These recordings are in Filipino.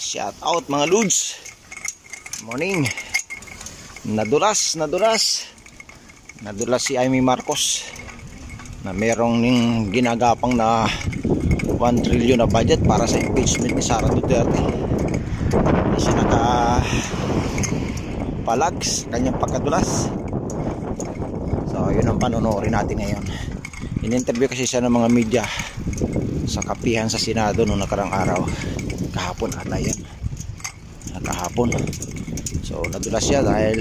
Shout out mga Lods. Morning. Nadulas si Amy Marcos na merong ginagapang na 1 trillion na budget para sa impeachment ni Sara Duterte. Hindi siya nakapalag sa kanyang pagkadulas. So yun ang panonorin natin ngayon. In-interview kasi siya ng mga media sa kapihan sa Senado noong nakarang araw. Kahapon ata yan. Kahapon. So nadulas siya dahil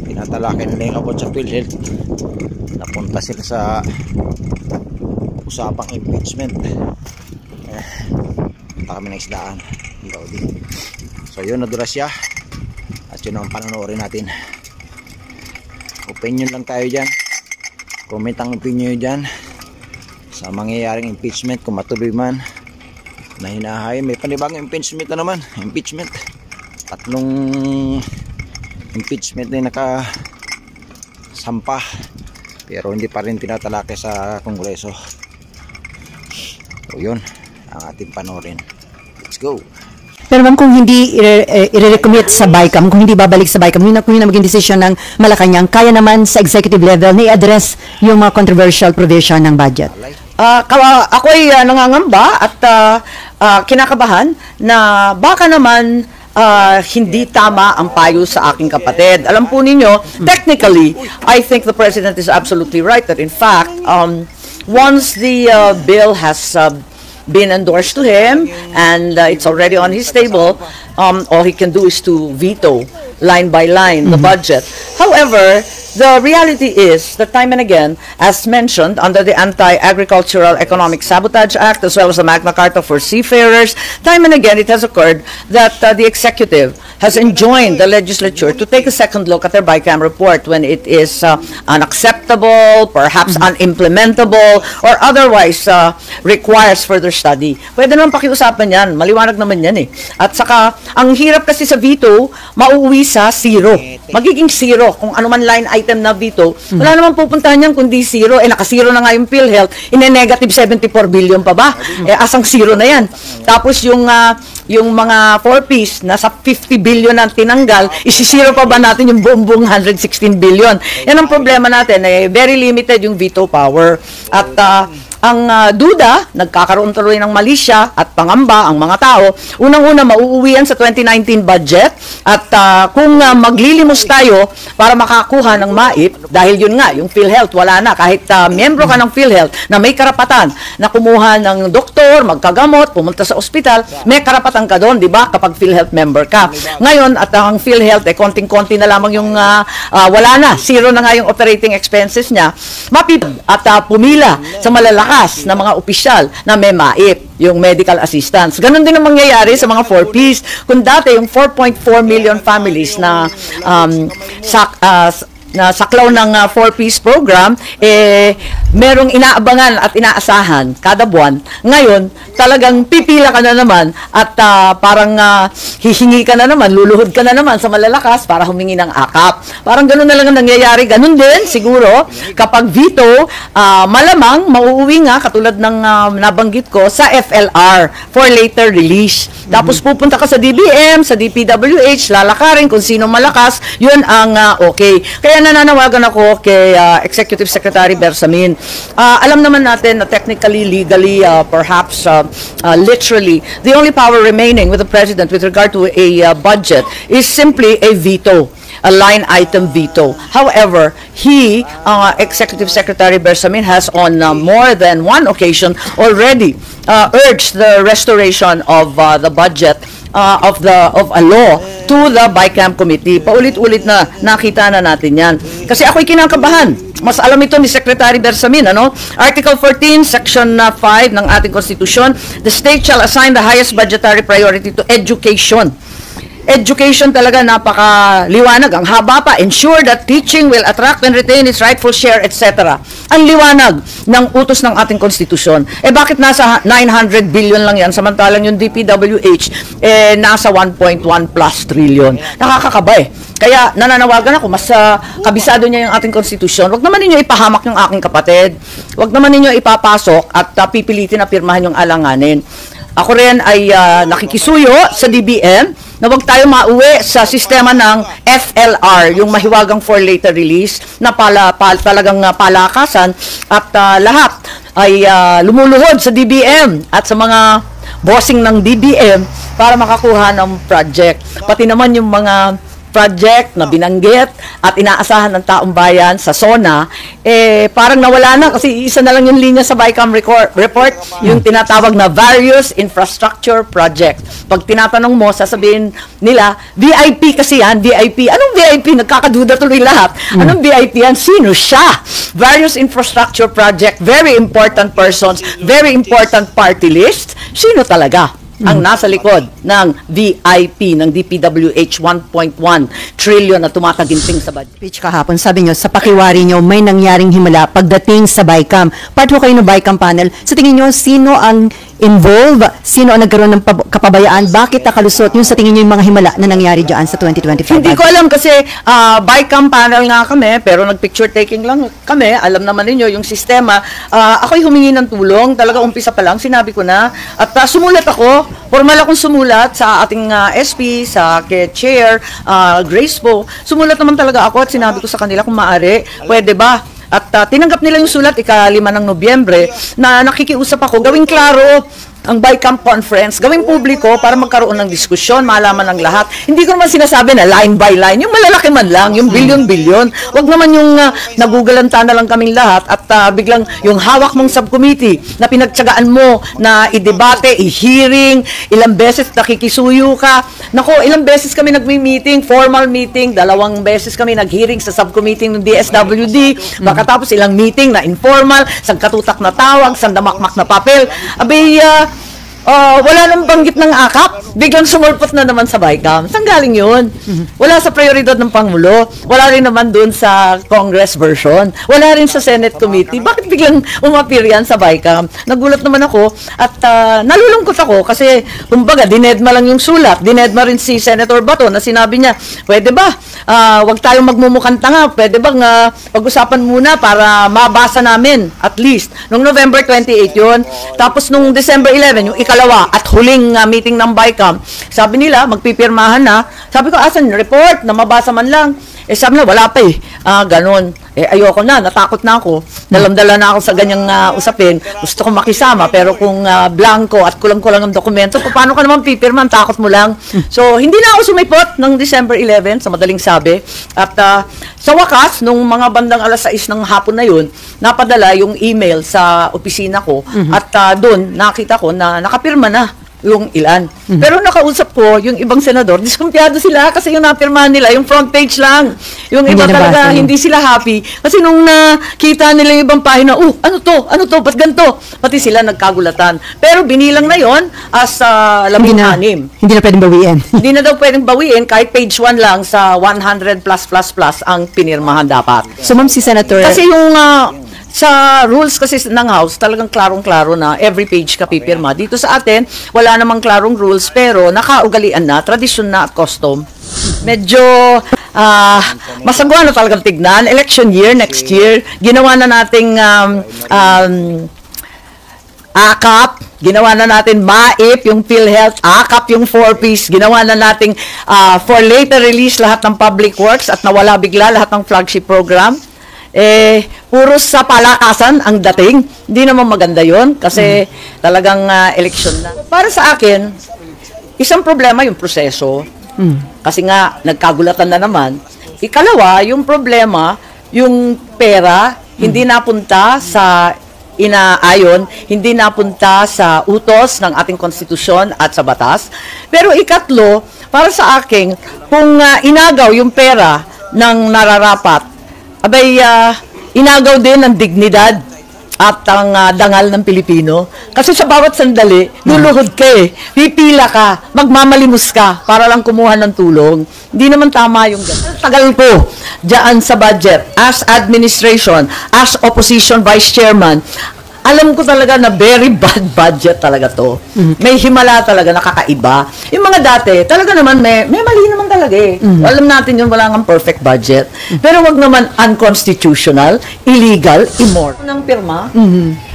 tinatalakay nila yung about sa PhilHealth. Napunta sila sa usapang impeachment. Punta kami ng isdaan. So yun, nadulas siya. At yun ang panonorin natin. Opinion lang tayo dyan. Comment ang opinion dyan sa mangyayaring impeachment kung matuloy man na hinahay. May panibagong impeachment na naman. Impeachment. 3 impeachment na nakasampa pero hindi pa rin tinatalakay sa Kongreso. So yun ang ating panorin. Let's go. Pero ma'am, kung hindi i-recommit sa BICAM, kung hindi babalik sa BICAM, kung yun na maging desisyon ng Malacanang, kaya naman sa executive level na i-address yung mga controversial provision ng budget? Ako'y nangangamba at kinakabahan na baka naman hindi tama ang payo sa aking kapatid. Alam po ninyo, technically, I think the President is absolutely right that in fact, once the bill has been endorsed to him and it's already on his table, all he can do is to veto line by line the budget. However, the reality is that time and again, as mentioned under the Anti-Agricultural Economic Sabotage Act as well as the Magna Carta for Seafarers, time and again it has occurred that the executive has enjoined the legislature to take a second look at their BICAM report when it is unacceptable, perhaps unimplementable, or otherwise requires further study. Pwede naman pakiusapan yan. Maliwanag naman yan eh. At saka, ang hirap kasi sa veto, mauuwi sa zero. Magiging zero. Kung ano man line item na veto, wala naman pupuntahan yan kundi zero. Naka-zero na nga yung PhilHealth, ine-negative 74 billion pa ba? Asang zero na yan. Tapos yung mga 4Ps, nasa 50 billion ang tinanggal, isisiro pa ba natin yung buong 116 billion? Yan ang problema natin. Very limited yung veto power. At ang duda, nagkakaroon tuloy ng malisya at pangamba ang mga tao. Unang-una, mauuwi yan sa 2019 budget. At kung maglilimos tayo para makakuha ng MAIP, dahil yun nga, yung PhilHealth, wala na. Kahit miyembro ka ng PhilHealth na may karapatan na kumuha ng doktor, magkagamot, pumunta sa ospital, may karapatan ka doon, di ba? Kapag PhilHealth member ka. Ngayon, at ang PhilHealth, konting-konti na lamang yung wala na. Zero na nga yung operating expenses niya. At pumila sa malalakas na mga opisyal na may MAIP, yung medical assistance. Ganon din ang mangyayari sa mga 4Ps. Kung dati yung 4.4 million families na saklaw ng 4Ps program, merong inaabangan at inaasahan kada buwan. Ngayon, talagang pipila ka na naman at parang hihingi ka na naman, luluhod ka na naman sa malalakas para humingi ng akap. Parang gano'n na lang ang nangyayari. Ganun din, siguro, kapag veto, malamang mauuwi nga, katulad ng nabanggit ko, sa FLR for later release. Tapos pupunta ka sa DBM, sa DPWH, lalakarin kung sino malakas, yun ang okay. Kaya nananawagan ako kay Executive Secretary Bersamin. Alam naman natin na technically, legally, perhaps literally, the only power remaining with the President with regard to a budget is simply a veto, a line item veto. However, Executive Secretary Bersamin has on more than one occasion already urged the restoration of the budget of a law to the BICAM committee. Paulit-ulit na nakita na natin yan. Kasi ako'y kinakabahan. Mas alam ito ni Secretary Bersamin, ano? Article 14, Section 5 ng ating Konstitusyon, the state shall assign the highest budgetary priority to education. Education talaga napakaliwanag. Ang haba pa, ensure that teaching will attract and retain its rightful share, etc. Ang liwanag ng utos ng ating konstitusyon. Bakit nasa 900 billion lang yan, samantalang yung DPWH, nasa 1.1 plus trillion. Nakakakaba Kaya nananawagan ako, mas kabisado niya yung ating konstitusyon. Huwag naman ninyo ipahamak yung aking kapatid. Huwag naman ninyo ipapasok at pipilitin na pirmahan yung alanganin. ako rin ay nakikisuyo sa DBM na wag tayo mauwi sa sistema ng FLR, yung mahiwagang for later release na talagang palakasan at lahat ay lumuluhod sa DBM at sa mga bossing ng DBM para makakuha ng project. Pati naman yung mga project na binanggit at inaasahan ng taong bayan sa SONA, parang nawala na kasi isa na lang yung linya sa BICAM report, yung tinatawag na various infrastructure project. Pag tinatanong mo, sasabihin nila, VIP kasi yan, VIP. Anong VIP? Nagkakaduda tuloy lahat. Anong VIP yan? Sino siya? Various infrastructure project, very important persons, very important party list. Sino talaga ang nasa likod ng VIP, ng DPWH 1.1 trillion na tumataginting sa budget? Speech kahapon, sabi nyo, sa pakiwari nyo, may nangyaring himala pagdating sa BICAM. Part ho kayo ng BICAM panel. Sa tingin nyo, sino ang involved? Sino ang nagkaroon ng kapabayaan? Bakit nakalusot yung sa tingin nyo yung mga himala na nangyari dyan sa 2025? Hindi ko alam kasi BICAM panel nga kami, pero nag-picture taking lang kami. Alam naman ninyo yung sistema. Ako'y humingi ng tulong. Talaga umpisa pa lang, sinabi ko na. At sumulat ako. Formal akong sumulat sa ating SP, sa Chair, Grace Po. Sumulat naman talaga ako at sinabi ko sa kanila kung maaari, pwede ba? At tinanggap nila yung sulat ika-5 ng Nobyembre na nakikiusap ako, gawing klaro ang BICAM conference, gawing publiko para magkaroon ng diskusyon, malaman ng lahat. Hindi ko naman sinasabi na line by line, yung malalaki man lang, yung bilyon-bilyon. Wag naman yung nagugalanta na lang kaming lahat at biglang yung hawak mong subcommittee na pinagtsagaan mo na i-debate, i-hearing, ilang beses nakikisuyo ka. Nako, ilang beses kami nagmi-meeting, formal meeting, 2 beses kami nag-hearing sa subcommittee ng DSWD, makatapos ilang meeting na informal, sang katutak na tawag, sang damakmak na papel. Abay, wala nang banggit ng akap, biglang sumulpot na naman sa BICAM. Saan galing yun? Wala sa prioridad ng Pangulo, wala rin naman dun sa Congress version, wala rin sa Senate Committee. Bakit biglang umapir yan sa BICAM? Nagulat naman ako at nalulungkot ako kasi kumbaga dinedma lang yung sulat, dinedma rin si Senator Bato na sinabi niya, pwede ba? Wag tayong magmumukhang tanga, pwede bang pag-usapan muna para mabasa namin at least. Nung November 28 yun, tapos nung December 11, yung ikalawa at huling meeting ng BICAM, sabi nila, magpipirmahan na. Sabi ko, asan report na mabasa man lang? Sabi na, wala pa ganun. Ayoko na, natakot na ako. Dalamdala na ako sa ganyang usapin. Gusto ko makisama, pero kung blanco at kulang-kulang ang dokumento, paano ka naman pipirma? Takot mo lang. So, hindi na ako sumipot ng December 11, sa madaling sabi. At sa wakas, nung mga bandang 6:00 ng hapon na yun, napadala yung email sa opisina ko. At doon, nakita ko na nakapirma na yung ilan. Pero nakausap ko, yung ibang senador, diskumpiyado sila kasi yung napirmahan nila, yung front page lang. Yung iba talaga, hindi sila happy. Kasi nung nakita nila yung ibang pahina, ano to, ba't ganito? Pati sila nagkagulatan. Pero binilang na yon as 16. Hindi na pwedeng bawiin. Hindi na daw pwedeng bawiin, kahit page 1 lang sa 100+++ ang pinirmahan dapat. So, ma'am, si Senator... Kasi yung... sa rules kasi ng House, talagang klarong-klaro na every page ka pipirma. Dito sa atin, wala namang klarong rules, pero nakaugalian na, tradisyon na at custom. Medyo masagwa na talagang tignan. Election year, next year, ginawa na nating AKAP, ginawa na natin MAIP, yung PhilHealth, AKAP, yung 4Ps, ginawa na nating for later release lahat ng public works at nawala bigla lahat ng flagship program. Puro sa palakasan ang dating. Hindi naman maganda yon kasi talagang eleksyon na. Para sa akin, isang problema yung proseso. Kasi nga, nagkagulatan na naman. Ikalawa, yung problema, yung pera, hindi napunta sa inaayon, hindi napunta sa utos ng ating konstitusyon at sa batas. Pero ikatlo, para sa akin, kung inagaw yung pera ng nararapat, abay, inagaw din ang dignidad at ang dangal ng Pilipino. Kasi sa bawat sandali, luluhod ka pipila ka, magmamalimos ka para lang kumuha ng tulong. Hindi naman tama yung ganun. Tagal ko dyan sa budget, as administration, as opposition vice chairman, alam ko talaga na very bad budget talaga to. May himala talaga, nakakaiba. Yung mga dati, talaga naman may mali naman talaga Alam natin yun, wala nga perfect budget. Pero wag naman unconstitutional, illegal, immoral. Nang pirma,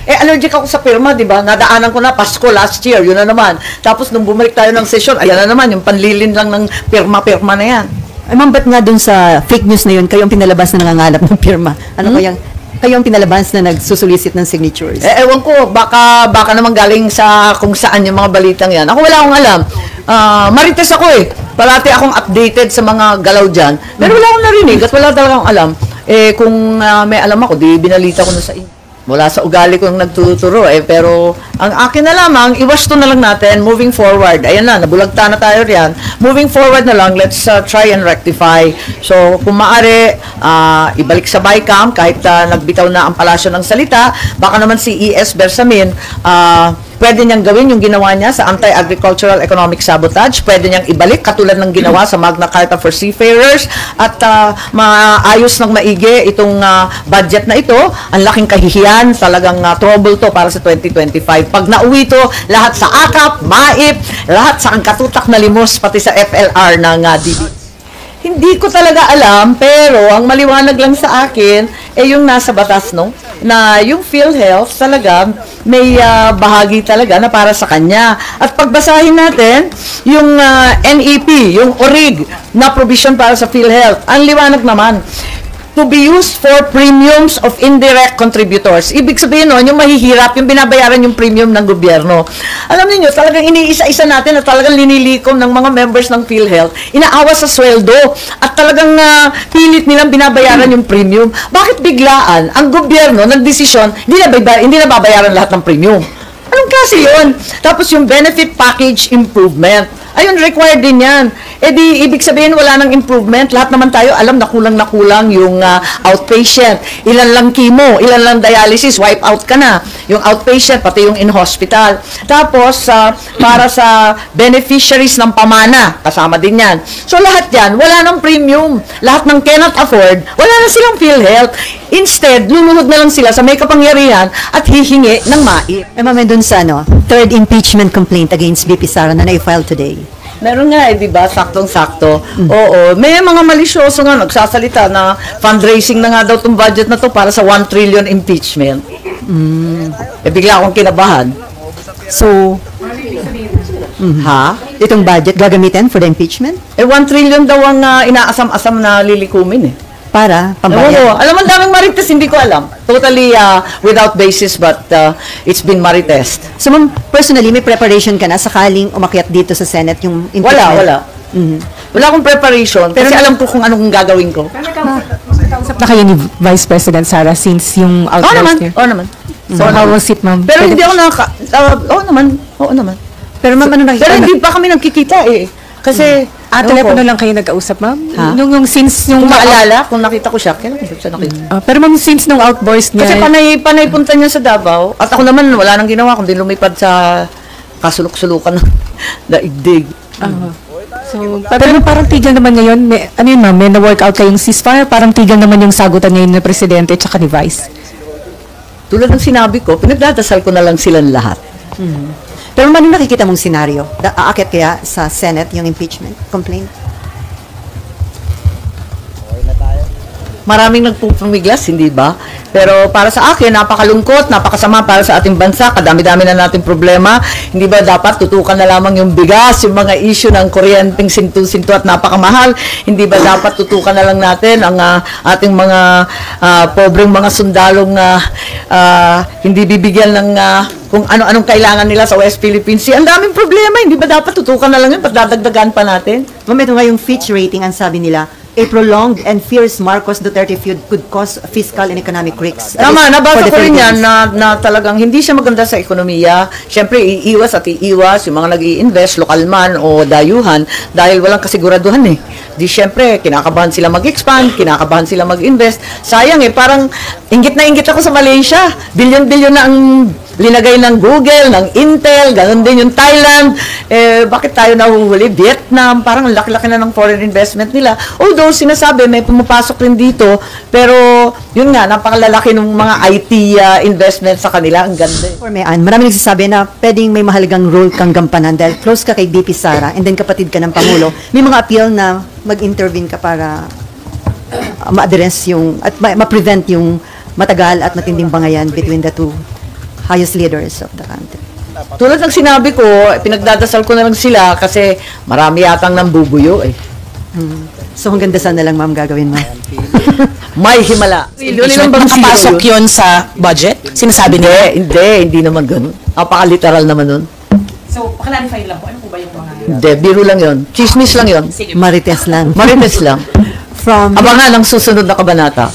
allergic ako sa pirma, di ba? Nadaanan ko na Pasko last year, yun na naman. Tapos nung bumalik tayo ng session, ayan na naman, yung panlilin lang ng pirma-pirma na yan. Ay, ma'am, ba't nga dun sa fake news na yun, kayo ang pinalabas na nangangalap ng pirma? Ano kayang, kayo ang pinalabas na nagsusulisit ng signatures? Ewan ko, baka naman galing sa kung saan yung mga balitang yan. Ako wala akong alam. Marites ako eh. Parati akong updated sa mga galaw dyan. Pero wala akong narinig at wala talagang alam. Kung may alam ako, di binalita ko na sa inyo. Wala sa ugali kong nagtuturo pero ang akin na lamang, iwasto na lang natin, moving forward. Ayan na, nabulagta na tayo riyan. Moving forward na lang, let's try and rectify. So, kung maaari, ibalik sa BICAM, kahit nagbitaw na ang palasyo ng salita, baka naman si E.S. Bersamin, pwede niyang gawin yung ginawa niya sa anti-agricultural economic sabotage, pwede niyang ibalik katulad ng ginawa sa Magna Carta for Seafarers at maayos ng maigi itong budget na ito. Ang laking kahihiyan, talagang trouble to para sa 2025. Pag nauwi to, lahat sa AKAP, MAIP, lahat sa katutak na limos, pati sa FLR ng DB. Hindi ko talaga alam, pero ang maliwanag lang sa akin, yung nasa batas, no? Na yung PhilHealth talaga, may bahagi talaga na para sa kanya. At pagbasahin natin, yung NEP, yung ORIG na provision para sa PhilHealth, ang liwanag naman, to be used for premiums of indirect contributors. Ibig sabihin nun, yung mahihirap, yung binabayaran yung premium ng gobyerno. Alam niyo talagang iniisa-isa natin at talagang linilikom ng mga members ng PhilHealth, inaawa sa sweldo at talagang pilit nilang binabayaran yung premium. Bakit biglaan ang gobyerno nagdesisyon, hindi na babayaran lahat ng premium? Anong klase yun? Tapos yung benefit package improvement. Ayun, required din yan. Di, ibig sabihin, wala nang improvement. Lahat naman tayo, alam na kulang yung outpatient. Ilan lang chemo, ilan lang dialysis, wipe out ka na. Yung outpatient, pati yung in-hospital. Tapos, para sa beneficiaries ng pamana, kasama din yan. So, lahat yan, wala nang premium. Lahat ng cannot afford, wala na silang PhilHealth. Instead, luluhod na lang sila sa may kapangyarihan at hihingi ng MAIP. Ma'am, dun sa third impeachment complaint against VP Sara na na-file today. Meron nga di ba? Saktong-sakto. Oo. May mga malisyoso nga nagsasalita na fundraising na nga daw itong budget na to para sa 1 trillion impeachment. Bigla akong kinabahan. So, Ha? itong budget gagamitin for the impeachment? 1 trillion daw ang inaasam-asam na lilikumin eh. Para Oo. pambayad? Alam mo, daming marites, hindi ko alam. Totally without basis, but it's been marites. So, ma'am, personally, may preparation ka na sakaling umakyat dito sa Senate yung impeachment? Wala. Wala akong preparation, kasi alam ko kung anong gagawin ko. Usap na kayo ni Vice President Sara since yung outburst niya. Oo naman. So, how was it, ma'am? Pero hindi ako oo naman. Pero ma'am, ano nakikita? Pero hindi pa kami nagkikita eh. Kasi, Telepono lang kayo nag-ausap, ma'am? Ha? Yung since yung... kung maalala, kung nakita ko siya, kailan ko siya nakita? pero ma'am, since nung outburst niya... Kasi panay punta niya sa Davao, at ako naman, wala nang ginawa, kundi lumipad sa kasulok-sulukan ng daigdig. So, pero parang tigil naman ngayon, ano yun ma'am, may na-workout kayong ceasefire, parang tigil naman yung sagutan ngayon ng Presidente at saka ni Vice. Tulad ng sinabi ko, pinagdadasal ko na lang silang lahat. Pero ano nakikita mong senaryo? Aakyat kaya sa Senate yung impeachment complaint? Maraming nagpupumiglas, hindi ba? Pero para sa akin, napakalungkot, napakasama para sa ating bansa, kadami-dami na nating problema. Hindi ba dapat tutukan na lamang yung bigas, yung mga issue ng kuryenteng sintu-sintu at napakamahal? Hindi ba dapat tutukan na lang natin ang ating mga pobreng mga sundalong hindi bibigyan ng kung ano-anong kailangan nila sa West Philippine Sea? Ang daming problema, hindi ba dapat tutukan na lang yun? Pagdadagdagan pa natin? Ma'am, ito nga yung Fitch rating, ang sabi nila, a prolonged and fierce Marcos Duterte feud could cause fiscal and economic risks. Tama, nabasa ko rin yan Philippines. na talagang hindi siya maganda sa ekonomiya. Siyempre, iiwas yung mga nag-i-invest, lokal man o dayuhan, dahil walang kasiguraduhan eh. Di siyempre, kinakabahan sila mag-expand, kinakabahan sila mag-invest. Sayang eh, parang inggit na inggit ako sa Malaysia. Bilyon-bilyon na ang linagay ng Google, ng Intel, ganun din yung Thailand. Bakit tayo nahuhuli? Vietnam, parang laki-laki na ng foreign investment nila. Although, sinasabi, may pumapasok rin dito, pero yun nga, napakalalaki ng mga IT investment sa kanila. Ang ganda. Or may marami nagsasabi na pwedeng may mahalagang role kang gampanan dahil close ka kay VP Sara and then kapatid ka ng Pangulo. May mga appeal na mag-intervene ka para ma-address yung, at ma-prevent yung matagal at matinding bangayan between the two highest leaders of the country. Tulad ng sinabi ko, pinagdadasal ko na lang sila kasi marami yatang nambubuyo eh. So hanggang dasal na lang, ma'am, gagawin mo. May himala. Yun lang bang Nakapasok yun sa budget? Sinasabi nila? Hindi naman ganun. Napaka-literal naman nun. So, paklarify lang po. Ano po ba yung mga... Hindi, biro lang yun. Chismis lang yun. Sige. Marites lang. Marites lang. From Abangan ang susunod na kabanata.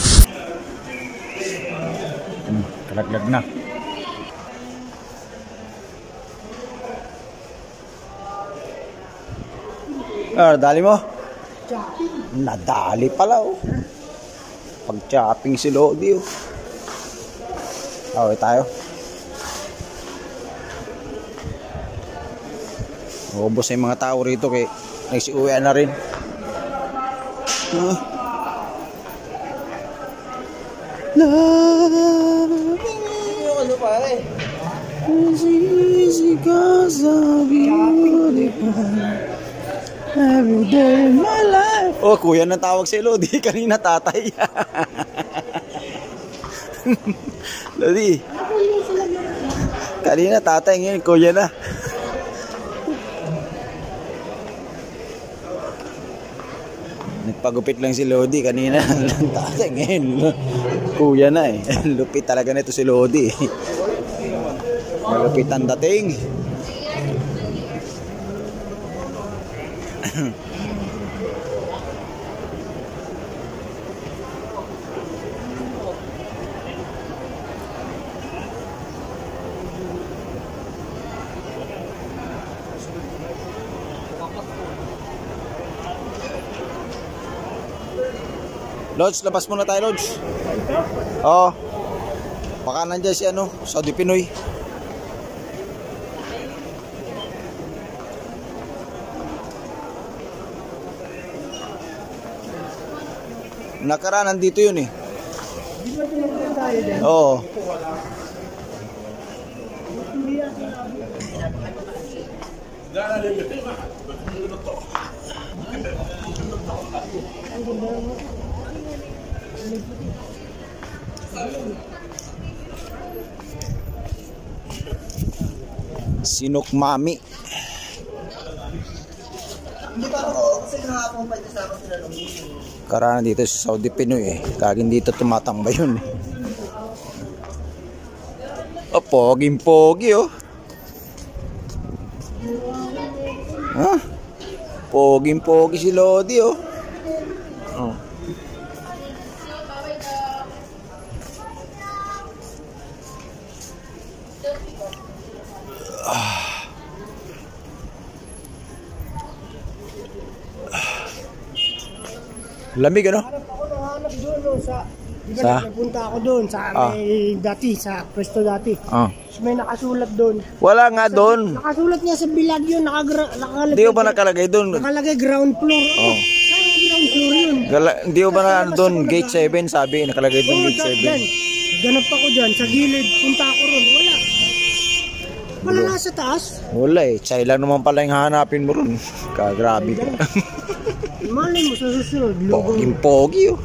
Kalaglag na. Dali mo? Nadali pala oh. Pag-chopping si Lodi oh. Okay tayo. Ubos na yung mga tao rito kay naisiuwian na rin. Ano pare? Every day in my life. Oh, kuya nang tawag si Lodi. Kanina tatay. Lodi. Kanina tatay, ngayon kuya na. Nagpagupit lang si Lodi. Kanina tatay, ngayon kuya na eh. Lupit talaga nito si Lodi. Malupit ang dating. Lodge, labas muna tayo, Lodge. Oo. Baka nandiyan si Saudi Pinoy. Nakaraan nandito yun eh. Oo. Sinok Mami. Karana dito sa Saudi Pinoy eh. Kaging dito tumatambay yun eh. Oh, poging-pogi oh. Ha? Poging-pogi si Lodi oh. Oh. Lamig ano? Hanap doon sa nagpunta ako doon sa may dati sa pwesto dati. So, may nakasulat doon. Wala nga doon. Nakasulat niya sa bilag yun, nakalagay. Hindi ko ba nakalagay doon? Nakalagay ground floor. Saan ground floor yun? Hindi ko ba na doon gate 7 sabi, nakalagay doon gate 7. Ganap ako dyan, sa gilid, punta ako ron. Wala nasa taas. Wala eh, chay lang naman pala yung hahanapin mo ron. Kagrabe ka. Malay mo sa susunod. Poging-pogi oh.